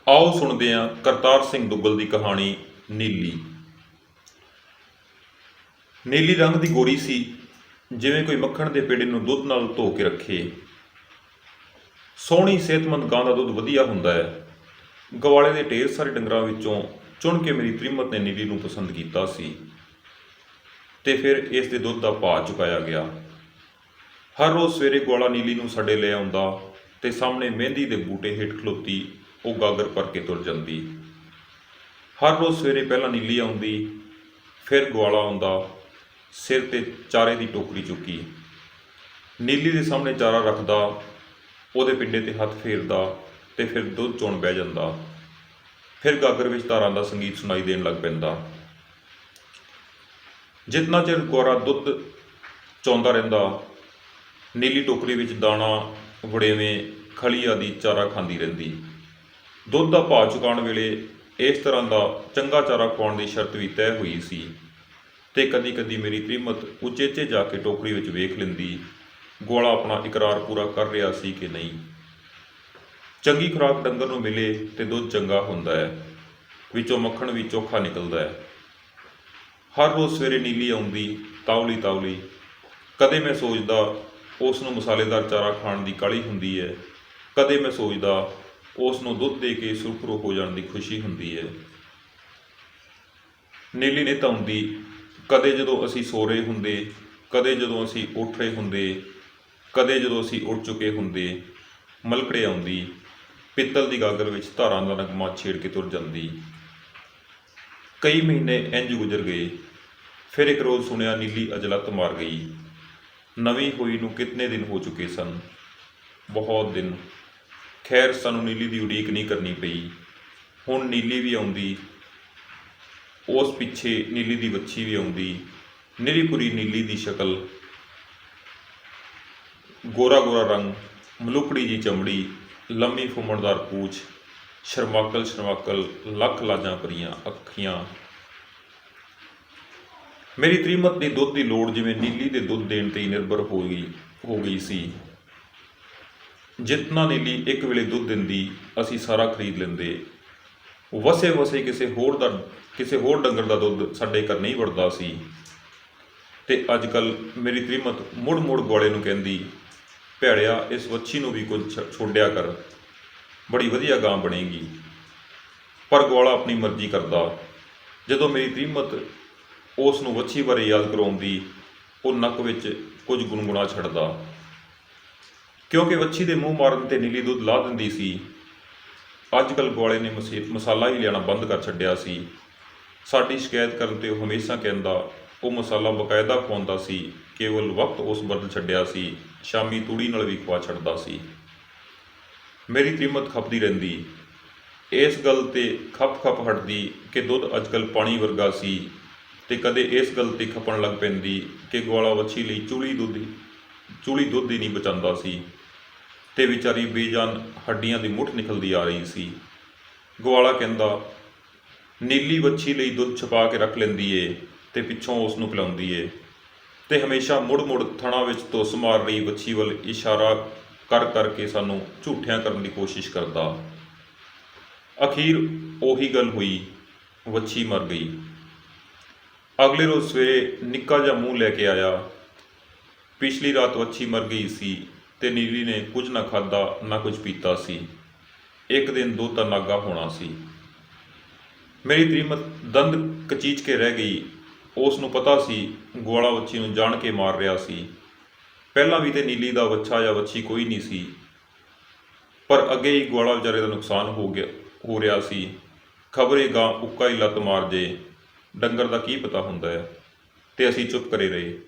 ਆਓ ਸੁਣਦੇ ਹਾਂ ਕਰਤਾਰ ਸਿੰਘ ਦੁੱਗਲ ਦੀ ਕਹਾਣੀ ਨੀਲੀ। ਨੀਲੀ ਰੰਗ ਦੀ ਗੋਰੀ ਸੀ, ਜਿਵੇਂ ਕੋਈ ਮੱਖਣ ਦੇ ਪੇੜੇ ਨੂੰ ਦੁੱਧ ਨਾਲ ਧੋ ਕੇ ਰੱਖੇ। ਸੋਹਣੀ ਸਿਹਤਮੰਦ ਗਾਂ ਦਾ ਦੁੱਧ ਵਧੀਆ ਹੁੰਦਾ ਹੈ। ਗਵਾਲੇ ਦੇ ਢੇਰ ਸਾਰੇ ਡੰਗਰਾਂ ਵਿੱਚੋਂ ਚੁਣ ਕੇ ਮੇਰੀ ਤ੍ਰੀਮਤ ਨੇ ਨੀਲੀ ਨੂੰ ਪਸੰਦ ਕੀਤਾ ਸੀ ਤੇ ਫਿਰ ਇਸ ਦੇ ਦੁੱਧ ਦਾ ਭਾਅ ਚੁਕਾਇਆ ਗਿਆ। ਹਰ ਰੋਜ਼ ਸਵੇਰੇ ਗਵਾਲਾ ਨੀਲੀ ਨੂੰ ਸਾਡੇ ਲੈ ਆਉਂਦਾ ਤੇ ਸਾਹਮਣੇ ਮਹਿੰਦੀ ਦੇ ਬੂਟੇ ਹੇਠ ਖਲੋਤੀ ਉਹ ਗਾਗਰ ਭਰ ਕੇ ਤੁਰ ਜਾਂਦੀ। ਹਰ ਰੋਜ਼ ਸਵੇਰੇ ਪਹਿਲਾਂ ਨੀਲੀ ਆਉਂਦੀ, ਫਿਰ ਗਵਾਲਾ ਆਉਂਦਾ, ਸਿਰ ਤੇ ਚਾਰੇ ਦੀ ਟੋਕਰੀ ਚੁੱਕੀ। ਨੀਲੀ ਦੇ ਸਾਹਮਣੇ ਚਾਰਾ ਰੱਖਦਾ, ਉਹਦੇ ਪਿੰਡੇ ਤੇ ਹੱਥ ਫੇਰਦਾ ਤੇ ਫਿਰ ਦੁੱਧ ਚੋਣ ਬਹਿ ਜਾਂਦਾ। ਫਿਰ ਗਾਗਰ ਵਿੱਚ ਧਾਰਾਂ ਦਾ ਸੰਗੀਤ ਸੁਣਾਈ ਦੇਣ ਲੱਗ ਪੈਂਦਾ। ਜਿਤਨਾ ਚਿਰ ਗੋਰਾ ਦੁੱਧ ਚੋਂਦਾ ਰਹਿੰਦਾ, ਨੀਲੀ ਟੋਕਰੀ ਵਿੱਚ ਦਾਣਾ, ਵੜੇਵੇਂ, ਖਲੀ ਆਦਿ ਚਾਰਾ ਖਾਂਦੀ ਰਹਿੰਦੀ। ਦੁੱਧ ਦਾ ਭਾਅ ਚੁਕਾਉਣ ਵੇਲੇ ਇਸ ਤਰ੍ਹਾਂ ਦਾ ਚੰਗਾ ਚਾਰਾ ਖਵਾਉਣ ਦੀ ਸ਼ਰਤ ਵੀ ਤੈਅ ਹੋਈ ਸੀ ਤੇ ਕਦੀ ਕਦੀ ਮੇਰੀ ਤ੍ਰੀਮਤ ਉਚੇਚੇ ਜਾ ਕੇ ਟੋਕਰੀ ਵਿੱਚ ਵੇਖ ਲੈਂਦੀ ਗੋਲਾ ਆਪਣਾ ਇਕਰਾਰ ਪੂਰਾ ਕਰ ਰਿਹਾ ਸੀ ਕਿ ਨਹੀਂ। ਚੰਗੀ ਖੁਰਾਕ ਡੰਗਰ ਨੂੰ ਮਿਲੇ ਤੇ ਦੁੱਧ ਚੰਗਾ ਹੁੰਦਾ ਹੈ, ਵਿੱਚੋਂ ਮੱਖਣ ਵੀ ਚੋਖਾ ਨਿਕਲਦਾ ਹੈ। ਹਰ ਰੋਜ਼ ਸਵੇਰੇ ਨੀਲੀ ਆਉਂਦੀ, ਤਾਵਲੀ ਤਾਵਲੀ। ਕਦੇ ਮੈਂ ਸੋਚਦਾ ਉਸ ਨੂੰ ਮਸਾਲੇਦਾਰ ਚਾਰਾ ਖਾਣ ਦੀ ਕਾਹਲੀ ਹੁੰਦੀ ਹੈ, ਕਦੇ ਮੈਂ ਸੋਚਦਾ ਉਸ ਨੂੰ ਦੁੱਧ ਦੇ ਕੇ ਸੁਰਖਰੂ ਹੋ ਜਾਣ ਦੀ ਖੁਸ਼ੀ ਹੁੰਦੀ ਹੈ। ਨੀਲੀ ਨਿੱਤ ਆਉਂਦੀ, ਕਦੇ ਜਦੋਂ ਅਸੀਂ ਸੋ ਰਹੇ ਹੁੰਦੇ, ਕਦੇ ਜਦੋਂ ਅਸੀਂ ਉੱਠ ਰਹੇ ਹੁੰਦੇ, ਕਦੇ ਜਦੋਂ ਅਸੀਂ ਉੱਠ ਚੁੱਕੇ ਹੁੰਦੇ। ਮਲਕੜੇ ਆਉਂਦੀ, ਪਿੱਤਲ ਦੀ ਗਾਗਰ ਵਿੱਚ ਧਾਰਾਂ ਦਾ ਨਗਮਾ ਛੇੜ ਕੇ ਤੁਰ ਜਾਂਦੀ। ਕਈ ਮਹੀਨੇ ਇੰਝ ਗੁਜ਼ਰ ਗਏ। ਫਿਰ ਇੱਕ ਰੋਜ਼ ਸੁਣਿਆ ਨੀਲੀ ਅਜਲਤ ਮਾਰ ਗਈ। ਨਵੀਂ ਹੋਈ ਨੂੰ ਕਿਤਨੇ ਦਿਨ ਹੋ ਚੁੱਕੇ ਸਨ, ਬਹੁਤ ਦਿਨ। ਖੈਰ, ਸਾਨੂੰ ਨੀਲੀ ਦੀ ਉਡੀਕ ਨਹੀਂ ਕਰਨੀ ਪਈ। ਹੁਣ ਨੀਲੀ ਵੀ ਆਉਂਦੀ, ਉਸ ਪਿੱਛੇ ਨੀਲੀ ਦੀ ਵੱਛੀ ਵੀ ਆਉਂਦੀ। ਨਿਰੀਪੁਰੀ ਨੀਲੀ ਦੀ ਸ਼ਕਲ, ਗੋਰਾ ਗੋਰਾ ਰੰਗ, ਮਲੂਕੜੀ ਜੀ ਚਮੜੀ, ਲੰਮੀ ਫੁੰਮਣਦਾਰ ਪੂਛ, ਸ਼ਰਮਾਕਲ ਸ਼ਰਮਾਕਲ, ਲੱਖ ਲਾਜਾਂ ਭਰੀਆਂ ਅੱਖੀਆਂ। ਮੇਰੀ ਤ੍ਰੀਮਤ ਦੀ ਦੁੱਧ ਦੀ ਲੋੜ ਜਿਵੇਂ ਨੀਲੀ ਦੇ ਦੁੱਧ ਦੇਣ 'ਤੇ ਹੀ ਨਿਰਭਰ ਹੋ ਗਈ ਸੀ। ਜਿਤਨਾ ਨੀਲੀ ਇੱਕ ਵੇਲੇ ਦੁੱਧ ਦਿੰਦੀ, ਅਸੀਂ ਸਾਰਾ ਖਰੀਦ ਲੈਂਦੇ। ਵਸੇ ਵਸੇ ਕਿਸੇ ਹੋਰ ਡੰਗਰ ਦਾ ਦੁੱਧ ਸਾਡੇ ਘਰ ਨਹੀਂ ਵੜਦਾ ਸੀ। ਤੇ ਅੱਜ ਕੱਲ੍ਹ ਮੇਰੀ ਤ੍ਰੀਮਤ ਮੁੜ ਮੁੜ ਗਵਾਲੇ ਨੂੰ ਕਹਿੰਦੀ, ਭੈੜਿਆ, ਇਸ ਵੱਛੀ ਨੂੰ ਵੀ ਕੁਝ ਛੋੜਿਆ ਕਰ, ਬੜੀ ਵਧੀਆ ਗਾਂ ਬਣੇਗੀ। ਪਰ ਗਵਾਲਾ ਆਪਣੀ ਮਰਜ਼ੀ ਕਰਦਾ। ਜਦੋਂ ਮੇਰੀ ਤ੍ਰੀਮਤ ਉਸ ਨੂੰ ਵੱਛੀ ਬਾਰੇ ਯਾਦ ਕਰਵਾਉਂਦੀ, ਉਹ ਨੱਕ ਵਿੱਚ ਕੁਝ ਗੁਣਗੁਣਾ ਛੱਡਦਾ। ਕਿਉਂਕਿ ਵੱਛੀ ਦੇ ਮੂੰਹ ਮਾਰਨ 'ਤੇ ਨੀਲੀ ਦੁੱਧ ਲਾ ਦਿੰਦੀ ਸੀ। ਅੱਜ ਕੱਲ੍ਹ ਗਵਾਲੇ ਨੇ ਮਸਾਲਾ ਹੀ ਲਿਆਉਣਾ ਬੰਦ ਕਰ ਛੱਡਿਆ ਸੀ। ਸਾਡੀ ਸ਼ਿਕਾਇਤ ਕਰਨ 'ਤੇ ਉਹ ਹਮੇਸ਼ਾ ਕਹਿੰਦਾ ਉਹ ਮਸਾਲਾ ਬਕਾਇਦਾ ਖਵਾਉਂਦਾ ਸੀ, ਕੇਵਲ ਵਕਤ ਉਸ ਬਦਲ ਛੱਡਿਆ ਸੀ, ਸ਼ਾਮੀ ਤੂੜੀ ਨਾਲ ਵੀ ਖਵਾ ਛੱਡਦਾ ਸੀ। ਮੇਰੀ ਤ੍ਰੀਮਤ ਖਪਦੀ ਰਹਿੰਦੀ, ਇਸ ਗੱਲ 'ਤੇ ਖਪ ਹਟਦੀ ਕਿ ਦੁੱਧ ਅੱਜ ਕੱਲ੍ਹ ਪਾਣੀ ਵਰਗਾ ਸੀ, ਤੇ ਕਦੇ ਇਸ ਗੱਲ 'ਤੇ ਖਪਣ ਲੱਗ ਪੈਂਦੀ ਕਿ ਗਵਾਲਾ ਵੱਛੀ ਲਈ ਚੂਲੀ ਦੁੱਧ ਹੀ ਨਹੀਂ ਬਚਾਉਂਦਾ ਸੀ ਤੇ ਵਿਚਾਰੀ ਬੇਜਾਨ ਹੱਡੀਆਂ ਦੀ ਮੁੱਠ ਨਿਕਲਦੀ ਆ ਰਹੀ ਸੀ। ਗਵਾਲਾ ਕਹਿੰਦਾ, ਨੀਲੀ ਵੱਛੀ ਲਈ ਦੁੱਧ ਛੁਪਾ ਕੇ ਰੱਖ ਲੈਂਦੀ ਏ ਤੇ ਪਿੱਛੋਂ ਉਸ ਨੂੰ ਪਿਲਾਉਂਦੀ ਏ, ਤੇ ਹਮੇਸ਼ਾ ਮੁੜ ਮੁੜ ਥਣਾ ਵਿੱਚ ਧੁੱਸ ਮਾਰ ਰਹੀ ਵੱਛੀ ਵੱਲ ਇਸ਼ਾਰਾ ਕਰ ਕੇ ਸਾਨੂੰ ਝੂਠਿਆਂ ਕਰਨ ਦੀ ਕੋਸ਼ਿਸ਼ ਕਰਦਾ। ਅਖੀਰ ਉਹੀ ਗੱਲ ਹੋਈ, ਵੱਛੀ ਮਰ ਗਈ। ਅਗਲੇ ਰੋਜ਼ ਸਵੇਰੇ ਨਿੱਕਾ ਜਿਹਾ ਮੂੰਹ ਲੈ ਕੇ ਆਇਆ। ਪਿਛਲੀ ਰਾਤ ਵੱਛੀ ਮਰ ਗਈ ਸੀ ਤੇ ਨੀਲੀ ਨੇ ਕੁਝ ਨਾ ਖਾਧਾ ਨਾ ਕੁਝ ਪੀਤਾ ਸੀ। ਇੱਕ ਦਿਨ ਦੁੱਧ ਦਾ ਨਾਗਾ ਹੋਣਾ ਸੀ। ਮੇਰੀ ਤ੍ਰੀਮਤ ਦੰਦ ਕਚੀਚ ਕੇ ਰਹਿ ਗਈ। ਉਸ ਨੂੰ ਪਤਾ ਸੀ ਗਵਾਲਾ ਵੱਛੀ ਨੂੰ ਜਾਣ ਕੇ ਮਾਰ ਰਿਹਾ ਸੀ। ਪਹਿਲਾਂ ਵੀ ਤੇ ਨੀਲੀ ਦਾ ਵੱਛਾ ਜਾਂ ਵੱਛੀ ਕੋਈ ਨਹੀਂ ਸੀ, ਪਰ ਅੱਗੇ ਹੀ ਗਵਾਲਾ ਵਿਚਾਰੇ ਦਾ ਨੁਕਸਾਨ ਹੋ ਰਿਹਾ ਸੀ। ਖਬਰੇ ਗਾਂ ਉੱਕਾ ਹੀ ਲੱਤ ਮਾਰ ਜੇ, ਡੰਗਰ ਦਾ ਕੀ ਪਤਾ ਹੁੰਦਾ ਹੈ। ਤੇ ਅਸੀਂ ਚੁੱਪ ਕਰੇ ਰਹੇ।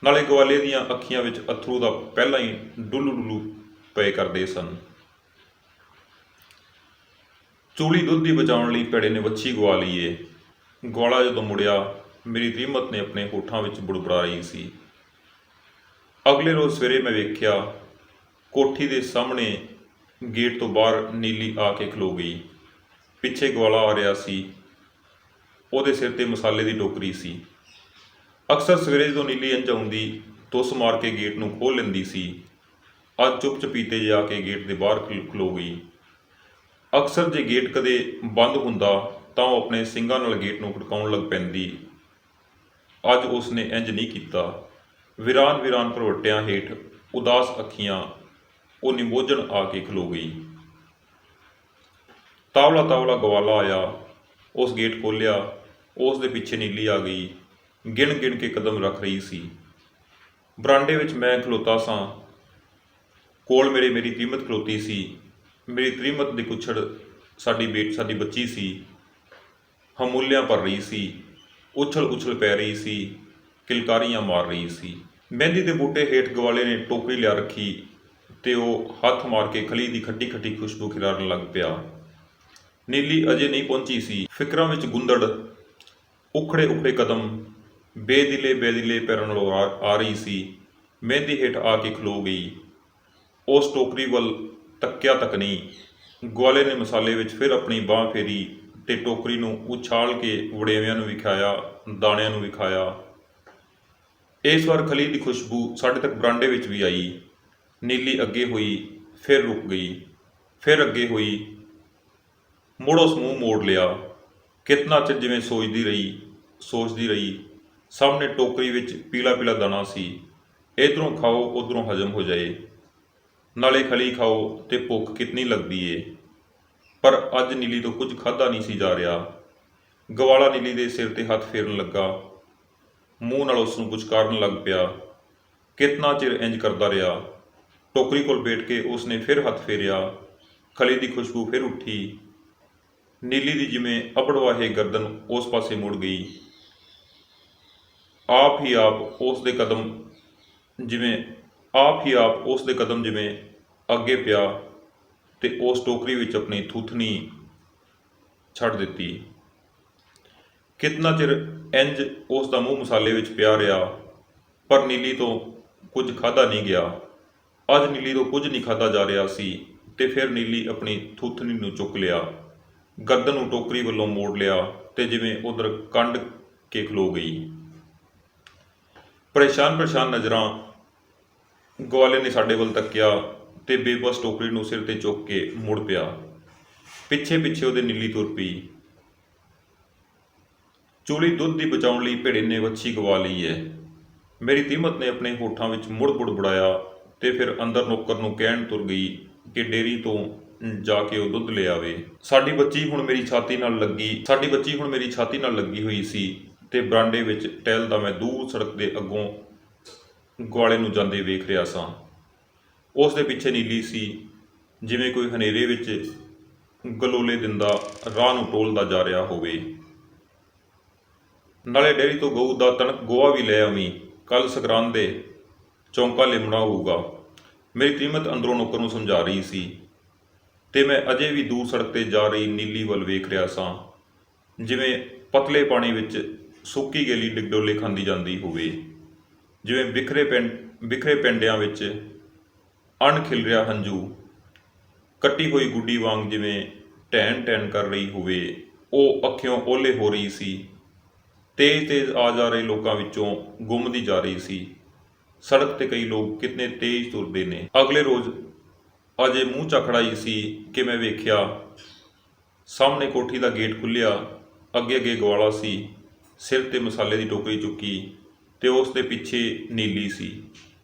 ਨਾਲੇ ਗਵਾਲੇ ਦੀਆਂ ਅੱਖੀਆਂ ਵਿੱਚ ਅੱਥਰੂ ਦਾ ਪਹਿਲਾਂ ਹੀ ਡੁੱਲੂ ਪਏ ਕਰਦੇ ਸਨ। ਚੂਲੀ ਦੁੱਧ ਦੀ ਬਚਾਉਣ ਲਈ ਭੈੜੇ ਨੇ ਵੱਛੀ ਗਵਾ ਲਈ ਏ। ਗਵਾਲਾ ਜਦੋਂ ਮੁੜਿਆ, ਮੇਰੀ ਤ੍ਰੀਮਤ ਨੇ ਆਪਣੇ ਹੋਠਾਂ ਵਿੱਚ ਬੁੜਬੁੜਾ ਰਹੀ ਸੀ। ਅਗਲੇ ਰੋਜ਼ ਸਵੇਰੇ ਮੈਂ ਵੇਖਿਆ, ਕੋਠੀ ਦੇ ਸਾਹਮਣੇ ਗੇਟ ਤੋਂ ਬਾਹਰ ਨੀਲੀ ਆ ਕੇ ਖਲੋ ਗਈ। ਪਿੱਛੇ ਗਵਾਲਾ ਆ ਰਿਹਾ ਸੀ। ਉਹਦੇ ਸਿਰ 'ਤੇ ਮਸਾਲੇ ਦੀ ਟੋਕਰੀ ਸੀ। ਅਕਸਰ ਸਵੇਰੇ ਜਦੋਂ ਨੀਲੀ ਇੰਝ ਆਉਂਦੀ, ਤੁੱਸ ਮਾਰ ਕੇ ਗੇਟ ਨੂੰ ਖੋਲ੍ਹ ਲੈਂਦੀ ਸੀ। ਅੱਜ ਚੁੱਪ ਚਪੀਤੇ ਜਾ ਕੇ ਗੇਟ ਦੇ ਬਾਹਰ ਖਲੋ ਗਈ। ਅਕਸਰ ਜੇ ਗੇਟ ਕਦੇ ਬੰਦ ਹੁੰਦਾ ਤਾਂ ਉਹ ਆਪਣੇ ਸਿੰਗਾਂ ਨਾਲ ਗੇਟ ਨੂੰ ਖੜਕਾਉਣ ਲੱਗ ਪੈਂਦੀ। ਅੱਜ ਉਸ ਨੇ ਇੰਜ ਨਹੀਂ ਕੀਤਾ। ਵੀਰਾਨ ਵੀਰਾਨ ਭਰਵੱਟਿਆਂ ਹੇਠ ਉਦਾਸ ਅੱਖੀਆਂ ਉਹ ਨਿਮੋਝਣ ਆ ਕੇ ਖਲੋ ਗਈ। ਤਾਵਲਾ ਤਾਵਲਾ ਗਵਾਲਾ ਆਇਆ, ਉਸ ਗੇਟ ਖੋਲ੍ਹਿਆ। ਉਸ ਦੇ ਪਿੱਛੇ ਨੀਲੀ ਆ ਗਈ, ਗਿਣ ਗਿਣ ਕੇ ਕਦਮ ਰੱਖ ਰਹੀ ਸੀ। ਬਰਾਂਡੇ ਵਿੱਚ ਮੈਂ ਖਲੋਤਾ ਸਾਂ, ਕੋਲ ਮੇਰੀ ਤ੍ਰੀਮਤ ਖਲੋਤੀ ਸੀ। ਮੇਰੀ ਤ੍ਰੀਮਤ ਦੀ ਕੁੱਛੜ ਸਾਡੀ ਬੱਚੀ ਸੀ, ਹਮੂਲਿਆਂ ਭਰ ਰਹੀ ਸੀ, ਉਛਲ ਉਛਲ ਪੈ ਰਹੀ ਸੀ, ਕਿਲਕਾਰੀਆਂ ਮਾਰ ਰਹੀ ਸੀ। ਮਹਿੰਦੀ ਦੇ ਬੂਟੇ ਹੇਠ ਗਵਾਲੇ ਨੇ ਟੋਕਰੀ ਲਿਆ ਰੱਖੀ ਤੇ ਉਹ ਹੱਥ ਮਾਰ ਕੇ ਖਲੀ ਦੀ ਖੱਟੀ ਖੱਟੀ ਖੁਸ਼ਬੂ ਖਿਲਾਰਨ ਲੱਗ ਪਿਆ। ਨੀਲੀ ਅਜੇ ਨਹੀਂ ਪਹੁੰਚੀ ਸੀ। ਫਿਕਰਾਂ ਵਿੱਚ ਗੁੰਦੜ, ਉਖੜੇ ਉਖੜੇ ਕਦਮ ਬੇਦਿਲੇ ਪੈਰਾਂ ਨਾਲ ਆ ਰਹੀ ਸੀ। ਮਹਿੰਦੀ ਹੇਠ ਆ ਕੇ ਖਲੋ ਗਈ। ਉਸ ਟੋਕਰੀ ਵੱਲ ਤੱਕਿਆ ਤੱਕ ਨਹੀਂ। ਗਵਾਲੇ ਨੇ ਮਸਾਲੇ ਵਿੱਚ ਫਿਰ ਆਪਣੀ ਬਾਂਹ ਫੇਰੀ ਤੇ ਟੋਕਰੀ ਨੂੰ ਉਛਾਲ ਕੇ ਵੜੇਵਿਆਂ ਨੂੰ ਵਿਖਾਇਆ, ਦਾਣਿਆਂ ਨੂੰ ਵਿਖਾਇਆ। ਇਸ ਵਾਰ ਖਲੀ ਦੀ ਖੁਸ਼ਬੂ ਸਾਡੇ ਤੱਕ ਬਰਾਂਡੇ ਵਿੱਚ ਵੀ ਆਈ। ਨੀਲੀ ਅੱਗੇ ਹੋਈ, ਫਿਰ ਰੁਕ ਗਈ, ਫਿਰ ਅੱਗੇ ਹੋਈ, ਮੁੜ ਉਸ ਮੂੰਹ ਮੋੜ ਲਿਆ। ਕਿਤਨਾ ਚਿਰ ਜਿਵੇਂ ਸੋਚਦੀ ਰਹੀ। ਸਾਹਮਣੇ ਟੋਕਰੀ ਵਿੱਚ ਪੀਲਾ ਪੀਲਾ ਦਾਣਾ ਸੀ। ਇੱਧਰੋਂ ਖਾਓ ਉੱਧਰੋਂ ਹਜਮ ਹੋ ਜਾਏ, ਨਾਲੇ ਖਲੀ ਖਾਓ ਤੇ ਭੁੱਖ ਕਿਤਨੀ ਲੱਗਦੀ ਏ। ਪਰ ਅੱਜ ਨੀਲੀ ਤੋਂ ਕੁਝ ਖਾਧਾ ਨਹੀਂ ਸੀ ਜਾ ਰਿਹਾ। ਗਵਾਲਾ ਨੀਲੀ ਦੇ ਸਿਰ ਤੇ ਹੱਥ ਫੇਰਨ ਲੱਗਾ, ਮੂੰਹ ਨਾਲ ਉਸ ਨੂੰ ਪੁਚਕਾਰਨ ਲੱਗ ਪਿਆ। ਕਿਤਨਾ ਚਿਰ ਇੰਜ ਕਰਦਾ ਰਿਹਾ। ਟੋਕਰੀ ਕੋਲ ਬੈਠ ਕੇ ਉਸ ਨੇ ਫਿਰ ਹੱਥ ਫੇਰਿਆ। ਖਲੀ ਦੀ ਖੁਸ਼ਬੂ ਫਿਰ ਉੱਠੀ। ਨੀਲੀ ਦੀ ਜਿਵੇਂ ਅਪੜਵਾਹੇ ਗਰਦਨ ਉਸ ਪਾਸੇ ਮੁੜ ਗਈ। ਆਪ ਹੀ ਆਪ ਉਸ ਦੇ ਕਦਮ ਜਿਵੇਂ ਅੱਗੇ ਪਿਆ ਤੇ ਉਸ ਟੋਕਰੀ ਵਿੱਚ ਆਪਣੀ ਥੂਥਣੀ ਛੱਡ ਦਿੱਤੀ। ਕਿਤਨਾ ਚਿਰ ਇੰਜ ਉਸ ਦਾ ਮੂੰਹ ਮਸਾਲੇ ਵਿੱਚ ਪਿਆ ਰਿਹਾ, ਪਰ ਨੀਲੀ ਤੋਂ ਕੁਝ ਖਾਧਾ ਨਹੀਂ ਗਿਆ। ਅੱਜ ਨੀਲੀ ਤੋਂ ਕੁਝ ਨਹੀਂ ਖਾਧਾ ਜਾ ਰਿਹਾ ਸੀ ਤੇ ਫਿਰ ਨੀਲੀ ਆਪਣੀ ਥੂਥਣੀ ਨੂੰ ਚੁੱਕ ਲਿਆ, ਗਰਦਨ ਨੂੰ ਟੋਕਰੀ ਵੱਲੋਂ ਮੋੜ ਲਿਆ ਤੇ ਜਿਵੇਂ ਉਧਰ ਕੰਡ ਕੇ ਖਲੋ ਗਈ। ਪਰੇਸ਼ਾਨ ਨਜ਼ਰਾਂ ਗਵਾਲੇ ਨੇ ਸਾਡੇ ਵੱਲ ਤੱਕਿਆ ਤੇ ਬੇਬਸ ਟੋਕਰੀ ਨੂੰ ਸਿਰ ਤੇ ਚੁੱਕ ਕੇ ਮੁੜ ਪਿਆ। ਪਿੱਛੇ ਉਹਦੇ ਨੀਲੀ ਤੁਰ ਪਈ। ਚੂਲੀ ਦੁੱਧ ਦੀ ਬਚਾਉਣ ਲਈ ਭੇੜੇ ਨੇ ਵੱਛੀ ਗਵਾ ਲਈ ਹੈ। ਮੇਰੀ ਤ੍ਰੀਮਤ ਨੇ ਆਪਣੇ ਹੋਠਾਂ ਵਿੱਚ ਮੁੜ ਬੁੜਾਇਆ ਤੇ ਫਿਰ ਅੰਦਰ ਨੌਕਰ ਨੂੰ ਕਹਿਣ ਤੁਰ ਗਈ ਕਿ ਡੇਅਰੀ ਤੋਂ ਜਾ ਕੇ ਉਹ ਦੁੱਧ ਲੈ ਆਵੇ। ਸਾਡੀ ਬੱਚੀ ਹੁਣ ਮੇਰੀ ਛਾਤੀ ਨਾਲ ਲੱਗੀ ਹੋਈ ਸੀ ਤੇ ਬਰਾਂਡੇ ਵਿੱਚ ਟਹਿਲਦਾ ਮੈਂ ਦੂਰ ਸੜਕ ਦੇ ਅੱਗੋਂ ਗਵਾਲੇ ਨੂੰ ਜਾਂਦੇ ਵੇਖ ਰਿਹਾ ਸਾਂ। ਉਸ ਦੇ ਪਿੱਛੇ ਨੀਲੀ ਸੀ, ਜਿਵੇਂ ਕੋਈ ਹਨੇਰੇ ਵਿੱਚ ਗਲੋਲੇ ਦਿੰਦਾ ਰਾਹ ਨੂੰ ਟੋਲਦਾ ਜਾ ਰਿਹਾ ਹੋਵੇ। ਨਾਲੇ ਡੇਅਰੀ ਤੋਂ ਗਊ ਦਾ ਤਣਕ ਗੋਹਾ ਵੀ ਲੈ ਆਵੀਂ, ਕੱਲ ਸਕਰਾਂਦ ਦੇ ਚੌਂਕਾ ਲਿਮਣਾ ਹੋਊਗਾ। ਮੇਰੀ ਤ੍ਰੀਮਤ ਅੰਦਰੋਂ ਨੌਕਰ ਨੂੰ ਸਮਝਾ ਰਹੀ ਸੀ ਤੇ ਮੈਂ ਅਜੇ ਵੀ ਦੂਰ ਸੜਕ ਤੇ ਜਾ ਰਹੀ ਨੀਲੀ ਵੱਲ ਵੇਖ ਰਿਹਾ ਸਾਂ, ਜਿਵੇਂ ਪਤਲੇ ਪਾਣੀ ਵਿੱਚ ਸੁੱਕੀ ਗੇਲੀ ਡਿਗਡੋਲੇ ਖਾਂਦੀ ਜਾਂਦੀ ਹੋਵੇ, ਜਿਵੇਂ ਬਿਖਰੇ ਪੈਂਡਿਆਂ ਵਿੱਚ ਅਣ ਖਿਲ ਰਿਹਾ ਹੰਝੂ, ਕੱਟੀ ਹੋਈ ਗੁੱਡੀ ਵਾਂਗ ਜਿਵੇਂ ਢਹਿਣ ਕਰ ਰਹੀ ਹੋਵੇ। ਉਹ ਅੱਖਿਓਂ ਓਹਲੇ ਹੋ ਰਹੀ ਸੀ, ਤੇਜ਼ ਆ ਜਾ ਰਹੇ ਲੋਕਾਂ ਵਿੱਚੋਂ ਗੁੰਮਦੀ ਜਾ ਰਹੀ ਸੀ। ਸੜਕ ਤੇ ਕਈ ਲੋਕ ਕਿਤਨੇ ਤੇਜ਼ ਤੁਰਦੇ ਨੇ। ਅਗਲੇ ਰੋਜ਼ ਅਜੇ ਮੂੰਹ ਚਖੜਾਈ ਸੀ ਕਿ ਮੈਂ ਵੇਖਿਆ ਸਾਹਮਣੇ ਕੋਠੀ ਦਾ ਗੇਟ ਖੁੱਲ੍ਹਿਆ। ਅੱਗੇ ਗਵਾਲਾ ਸੀ, ਸਿਰ ਤੇ ਮਸਾਲੇ ਦੀ ਟੋਕਰੀ ਚੁੱਕੀ ਤੇ ਉਸ ਦੇ ਪਿੱਛੇ ਨੀਲੀ ਸੀ,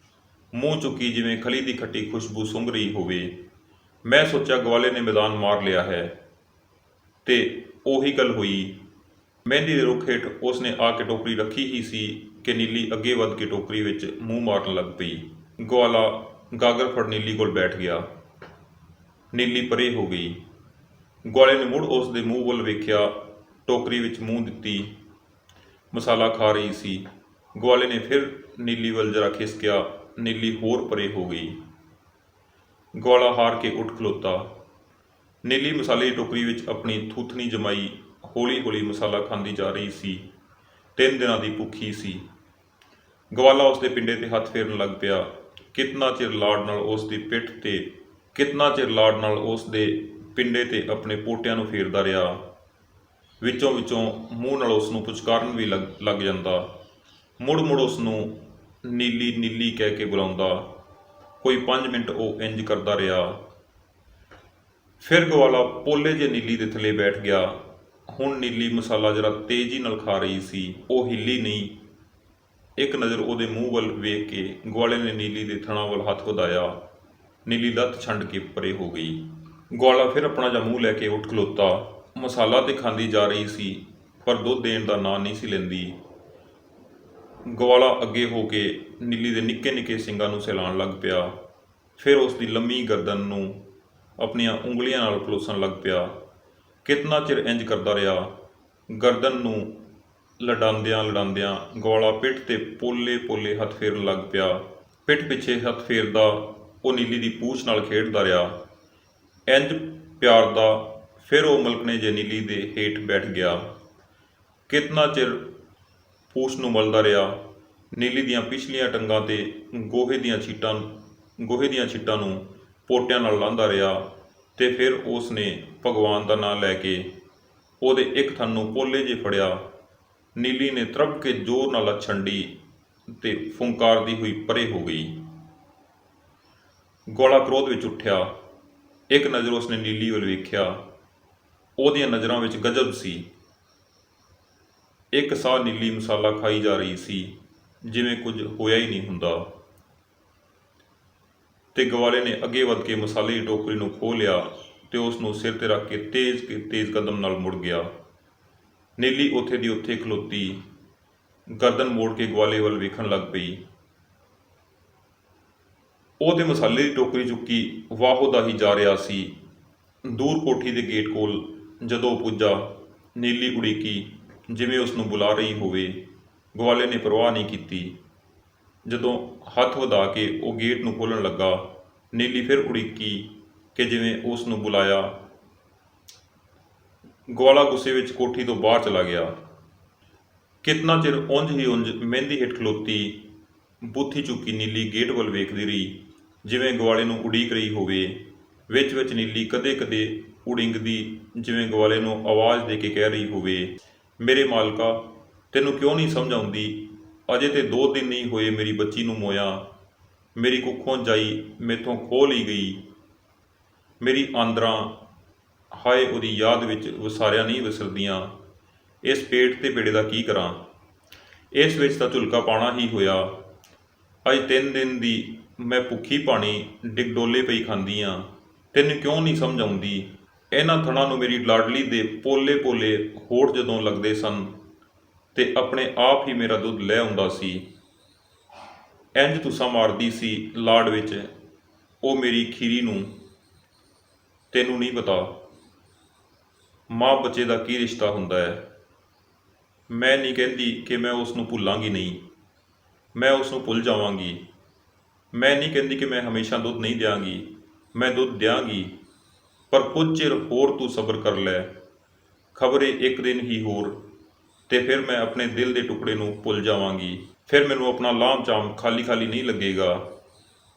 ਮੂੰਹ ਚੁੱਕੀ ਜਿਵੇਂ ਖਲੀ ਦੀ ਖੱਟੀ ਖੁਸ਼ਬੂ ਸੁੰਘ ਰਹੀ ਹੋਵੇ। ਮੈਂ ਸੋਚਿਆ ਗਵਾਲੇ ਨੇ ਮੈਦਾਨ ਮਾਰ ਲਿਆ ਹੈ ਤੇ ਉਹੀ ਗੱਲ ਹੋਈ। ਮਹਿੰਦੀ ਦੇ ਰੁੱਖ ਹੇਠ ਉਸ ਨੇ ਆ ਕੇ ਟੋਕਰੀ ਰੱਖੀ ਹੀ ਸੀ ਕਿ ਨੀਲੀ ਅੱਗੇ ਵੱਧ ਕੇ ਟੋਕਰੀ ਵਿੱਚ ਮੂੰਹ ਮਾਰਨ ਲੱਗ ਪਈ। ਗਵਾਲਾ ਗਾਗਰ ਫੜ ਨੀਲੀ ਕੋਲ ਬੈਠ ਗਿਆ। ਨੀਲੀ ਪਰੇ ਹੋ ਗਈ। ਗਵਾਲੇ ਨੇ ਮੁੜ ਉਸ ਦੇ ਮੂੰਹ ਵੱਲ ਵੇਖਿਆ, ਟੋਕਰੀ ਵਿੱਚ ਮੂੰਹ ਦਿੱਤੀ, ਮਸਾਲਾ ਖਾ ਰਹੀ ਸੀ। ਗਵਾਲੇ ਨੇ ਫਿਰ ਨੀਲੀ ਵੱਲ ਜਰਾ ਖਿਸਕਿਆ। ਨੀਲੀ ਹੋਰ ਪਰੇ ਹੋ ਗਈ। ਗਵਾਲਾ ਹਾਰ ਕੇ ਉੱਠ ਖਲੋਤਾ। ਨੀਲੀ ਮਸਾਲੇ ਦੀ ਟੋਕਰੀ ਵਿੱਚ ਆਪਣੀ ਥੂਥਣੀ ਜਮਾਈ ਹੌਲੀ ਮਸਾਲਾ ਖਾਂਦੀ ਜਾ ਰਹੀ ਸੀ। 3 ਦਿਨਾਂ ਦੀ ਭੁੱਖੀ ਸੀ। ਗਵਾਲਾ ਉਸ ਦੇ ਪਿੰਡੇ ਤੇ ਹੱਥ ਫੇਰਨ ਲੱਗ ਪਿਆ। ਕਿਤਨਾ ਚਿਰ ਲਾਡ ਨਾਲ ਉਸ ਦੇ ਪਿੰਡੇ ਤੇ ਆਪਣੇ ਪੋਟਿਆਂ ਨੂੰ ਫੇਰਦਾ ਰਿਹਾ। ਵਿੱਚੋਂ ਮੂੰਹ ਨਾਲ ਉਸ ਨੂੰ ਪੁਚਕਾਰਨ ਵੀ ਲੱਗ ਜਾਂਦਾ। ਮੁੜ ਉਸ ਨੂੰ ਨੀਲੀ ਕਹਿ ਕੇ ਬੁਲਾਉਂਦਾ। ਕੋਈ 5 ਮਿੰਟ ਉਹ ਇੰਜ ਕਰਦਾ ਰਿਹਾ। ਫਿਰ ਗਵਾਲਾ ਪੋਲੇ ਜੇ ਨੀਲੀ ਦੇ ਥੱਲੇ ਬੈਠ ਗਿਆ। ਹੁਣ ਨੀਲੀ ਮਸਾਲਾ ਜਰਾ ਤੇਜ਼ੀ ਨਾਲ ਖਾ ਰਹੀ ਸੀ, ਉਹ ਹਿੱਲੀ ਨਹੀਂ। ਇੱਕ ਨਜ਼ਰ ਉਹਦੇ ਮੂੰਹ ਵੱਲ ਵੇਖ ਕੇ ਗਵਾਲੇ ਨੇ ਨੀਲੀ ਦੇ ਥਣਾਂ ਵੱਲ ਹੱਥ ਵਧਾਇਆ। ਨੀਲੀ ਲੱਤ ਛੰਡ ਕੇ ਪਰੇ ਹੋ ਗਈ। ਗਵਾਲਾ ਫਿਰ ਆਪਣਾ ਜਿਹਾ ਮੂੰਹ ਲੈ ਕੇ ਉੱਠ ਖਲੋਤਾ। ਮਸਾਲਾ ਤੇ ਖਾਂਦੀ ਜਾ ਰਹੀ ਸੀ, ਪਰ ਦੁੱਧ ਦੇਣ ਦਾ ਨਾਂ ਨਹੀਂ ਸੀ ਲੈਂਦੀ। ਗਵਾਲਾ ਅੱਗੇ ਹੋ ਕੇ ਨੀਲੀ ਦੇ ਨਿੱਕੇ ਨਿੱਕੇ ਸਿੰਗਾਂ ਨੂੰ ਸਹਿਲਾਉਣ ਲੱਗ ਪਿਆ। ਫਿਰ ਉਸ ਦੀ ਲੰਮੀ ਗਰਦਨ ਨੂੰ ਆਪਣੀਆਂ ਉਂਗਲੀਆਂ ਨਾਲ ਪਲੋਸਣ ਲੱਗ ਪਿਆ। ਕਿਤਨਾ ਚਿਰ ਇੰਜ ਕਰਦਾ ਰਿਹਾ। ਗਰਦਨ ਨੂੰ ਲਡਾਉਂਦਿਆਂ ਲਡਾਉਂਦਿਆਂ ਗਵਾਲਾ ਪਿੱਠ ਤੇ ਪੋਲੇ ਪੋਲੇ ਹੱਥ ਫੇਰਨ ਲੱਗ ਪਿਆ। ਪਿੱਠ ਪਿੱਛੇ ਹੱਥ ਫੇਰਦਾ ਉਹ ਨੀਲੀ ਦੀ ਪੂਛ ਨਾਲ ਖੇਡਦਾ ਰਿਹਾ। ਇੰਜ ਪਿਆਰਦਾ ਫਿਰ ਉਹ ਮਲਕਣੇ ਜੇ ਨੀਲੀ ਦੇ ਹੇਠ ਬੈਠ ਗਿਆ। ਕਿਤਨਾ ਚਿਰ ਪੂਛ ਨੂੰ ਮਲਦਾ ਰਿਹਾ। ਨੀਲੀ ਦੀਆਂ ਪਿਛਲੀਆਂ ਟੰਗਾਂ ਤੇ ਗੋਹੇ ਦੀਆਂ ਛਿੱਟਾਂ ਨੂੰ ਪੋਟਿਆਂ ਨਾਲ ਲਾਂਹਦਾ ਰਿਹਾ। ਤੇ ਫਿਰ ਉਸ ਨੇ ਭਗਵਾਨ ਦਾ ਨਾਂ ਲੈ ਕੇ ਉਹਦੇ ਇੱਕ ਥਣ ਨੂੰ ਪੋਲੇ ਜੇ ਫੜਿਆ। ਨੀਲੀ ਨੇ ਤਰਬ ਕੇ ਜ਼ੋਰ ਨਾਲ ਲੱਤ ਛੰਡੀ ਤੇ ਫੁੰਕਾਰਦੀ ਹੋਈ ਪਰੇ ਹੋ ਗਈ। ਗਵਾਲਾ ਕ੍ਰੋਧ ਵਿੱਚ ਉੱਠਿਆ। ਇੱਕ ਨਜ਼ਰ ਉਸਨੇ ਨੀਲੀ ਵੱਲ ਵੇਖਿਆ। ਉਹਦੀਆਂ ਨਜ਼ਰਾਂ ਵਿੱਚ ਗਜ਼ਬ ਸੀ। ਇੱਕ ਸਾਹ ਨੀਲੀ ਮਸਾਲਾ ਖਾਈ ਜਾ ਰਹੀ ਸੀ, ਜਿਵੇਂ ਕੁਝ ਹੋਇਆ ਹੀ ਨਹੀਂ ਹੁੰਦਾ। ਤੇ ਗਵਾਲੇ ਨੇ ਅੱਗੇ ਵੱਧ ਕੇ ਮਸਾਲੇ ਦੀ ਟੋਕਰੀ ਨੂੰ ਖੋਹ ਲਿਆ ਤੇ ਉਸ ਨੂੰ ਸਿਰ ਤੇ ਰੱਖ ਕੇ ਤੇਜ਼ ਕਦਮ ਨਾਲ ਮੁੜ ਗਿਆ। ਨੀਲੀ ਉੱਥੇ ਦੀ ਉੱਥੇ ਖਲੋਤੀ ਗਰਦਨ ਮੋੜ ਕੇ ਗਵਾਲੇ ਵੱਲ ਵੇਖਣ ਲੱਗ ਪਈ। ਉਹ ਤੇ ਮਸਾਲੇ ਦੀ ਟੋਕਰੀ ਚੁੱਕੀ ਵਾਹੋ ਦਾ ਹੀ ਜਾ ਰਿਹਾ ਸੀ। ਦੂਰ ਕੋਠੀ ਦੇ ਗੇਟ ਕੋਲ ਜਦੋਂ ਉਹ ਪੁੱਜਾ, ਨੀਲੀ ਉੜੀਕੀ ਜਿਵੇਂ ਉਸ ਨੂੰ ਬੁਲਾ ਰਹੀ ਹੋਵੇ। ਗਵਾਲੇ ਨੇ ਪਰਵਾਹ ਨਹੀਂ ਕੀਤੀ। ਜਦੋਂ ਹੱਥ ਵਧਾ ਕੇ ਉਹ ਗੇਟ ਨੂੰ ਖੋਲ੍ਹਣ ਲੱਗਾ, ਨੀਲੀ ਫਿਰ ਉੜੀਕੀ ਕਿ ਜਿਵੇਂ ਉਸ ਨੂੰ ਬੁਲਾਇਆ। ਗਵਾਲਾ ਗੁੱਸੇ ਵਿੱਚ ਕੋਠੀ ਤੋਂ ਬਾਹਰ ਚਲਾ ਗਿਆ। ਕਿਤਨਾ ਚਿਰ ਉਂਝ ਹੀ ਉਂਝ ਮਹਿੰਦੀ ਹੇਠ ਖਲੋਤੀ ਬੂਥੀ ਚੁੱਕੀ ਨੀਲੀ ਗੇਟ ਵੱਲ ਵੇਖਦੀ ਰਹੀ, ਜਿਵੇਂ ਗਵਾਲੇ ਨੂੰ ਉਡੀਕ ਰਹੀ ਹੋਵੇ। ਵਿੱਚ ਵਿੱਚ ਨੀਲੀ ਕਦੇ ਕਦੇ ਉੜਿੰਗਦੀ, ਜਿਵੇਂ ਗਵਾਲੇ ਨੂੰ ਆਵਾਜ਼ ਦੇ ਕੇ ਕਹਿ ਰਹੀ ਹੋਵੇ, ਮੇਰੇ ਮਾਲਕਾ, ਤੈਨੂੰ ਕਿਉਂ ਨਹੀਂ ਸਮਝ ਆਉਂਦੀ? ਅਜੇ ਤੇ 2 ਦਿਨ ਨਹੀਂ ਹੋਏ ਮੇਰੀ ਬੱਚੀ ਨੂੰ ਮੋਇਆ। ਮੇਰੀ ਕੁੱਖੋਂ ਜਾਈ ਮੈਥੋਂ ਖੋਹ ਲਈ ਗਈ। ਮੇਰੀ ਆਂਦਰਾਂ ਹਾਏ ਉਹਦੀ ਯਾਦ ਵਿੱਚ ਵਸਾਰਿਆ ਨਹੀਂ ਵਿਸਰਦੀਆਂ। ਇਸ ਪੇਟ ਤੇ ਬੇੜੇ ਦਾ ਕੀ ਕਰਾਂ? ਇਸ ਵਿੱਚ ਤਾਂ ਝੁਲਕਾ ਪਾਣਾ ਹੀ ਹੋਇਆ। ਅੱਜ 3 ਦਿਨ ਦੀ ਮੈਂ ਭੁੱਖੀ ਪਾਣੀ ਡਿਗਡੋਲੇ ਪਈ ਖਾਂਦੀ ਹਾਂ। ਤੈਨੂੰ ਕਿਉਂ ਨਹੀਂ ਸਮਝ ਆਉਂਦੀ? ਇਹਨਾਂ ਥਣਾਂ ਨੂੰ ਮੇਰੀ ਲਾਡਲੀ ਦੇ ਪੋਲੇ ਪੋਲੇ ਹੋਠ ਜਦੋਂ ਲੱਗਦੇ ਸਨ ਤੇ ਆਪਣੇ ਆਪ ਹੀ ਮੇਰਾ ਦੁੱਧ ਲੈ ਆਉਂਦਾ ਸੀ। ਇੰਜ ਤੁਸਾਂ ਮਾਰਦੀ ਸੀ ਲਾਡ ਵਿੱਚ ਉਹ ਮੇਰੀ ਖੀਰੀ ਨੂੰ। ਤੈਨੂੰ ਨਹੀਂ ਪਤਾ ਮਾਂ ਬੱਚੇ ਦਾ ਕੀ ਰਿਸ਼ਤਾ ਹੁੰਦਾ ਹੈ। ਮੈਂ ਨਹੀਂ ਕਹਿੰਦੀ ਕਿ ਮੈਂ ਉਸ ਨੂੰ ਭੁੱਲਾਂਗੀ ਨਹੀਂ, ਮੈਂ ਉਸ ਨੂੰ ਭੁੱਲ ਜਾਵਾਂਗੀ। ਮੈਂ ਨਹੀਂ ਕਹਿੰਦੀ ਕਿ ਮੈਂ ਹਮੇਸ਼ਾ ਦੁੱਧ ਨਹੀਂ ਦਿਆਂਗੀ, ਮੈਂ ਦੁੱਧ ਦਿਆਂਗੀ। ਪਰ ਕੁਝ ਚਿਰ ਹੋਰ ਤੂੰ ਸਬਰ ਕਰ ਲੈ। ਖਬਰੇ ਇੱਕ ਦਿਨ ਹੀ ਹੋਰ ਤੇ ਫਿਰ ਮੈਂ ਆਪਣੇ ਦਿਲ ਦੇ ਟੁਕੜੇ ਨੂੰ ਭੁੱਲ ਜਾਵਾਂਗੀ। ਫਿਰ ਮੈਨੂੰ ਆਪਣਾ ਲਾਮ ਚਾਮ ਖਾਲੀ ਖਾਲੀ ਨਹੀਂ ਲੱਗੇਗਾ।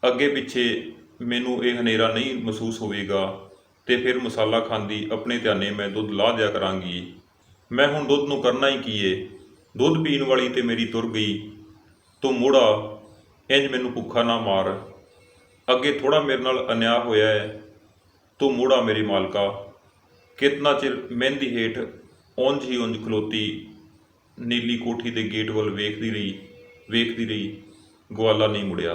ਅੱਗੇ ਪਿੱਛੇ ਮੈਨੂੰ ਇਹ ਹਨੇਰਾ ਨਹੀਂ ਮਹਿਸੂਸ ਹੋਵੇਗਾ ਤੇ ਫਿਰ ਮਸਾਲਾ ਖਾਂਦੀ ਆਪਣੇ ਧਿਆਨੇ ਮੈਂ ਦੁੱਧ ਲਾ ਦਿਆ ਕਰਾਂਗੀ। ਮੈਂ ਹੁਣ ਦੁੱਧ ਨੂੰ ਕਰਨਾ ਹੀ ਕੀ ਏ? ਦੁੱਧ ਪੀਣ ਵਾਲੀ ਤੇ ਮੇਰੀ ਤੁਰ ਗਈ। ਤੂੰ ਮੁੜਾ, ਇੰਜ ਮੈਨੂੰ ਭੁੱਖਾ ਨਾ ਮਾਰ। ਅੱਗੇ ਥੋੜਾ ਮੇਰੇ ਨਾਲ ਅਨਿਆਂ ਹੋਇਆ ਹੈ। ਤੂੰ ਮੁੜਾ ਮੇਰੇ ਮਾਲਕਾ। ਕਿਤਨਾ ਚਿਰ ਮਹਿੰਦੀ ਹੇਠ ਉਂਝ ਹੀ ਉਂਝ ਖਲੋਤੀ ਨੀਲੀ ਕੋਠੀ ਦੇ ਗੇਟ ਵੱਲ ਵੇਖਦੀ ਰਹੀ। ਗਵਾਲਾ ਨਹੀਂ ਮੁੜਿਆ।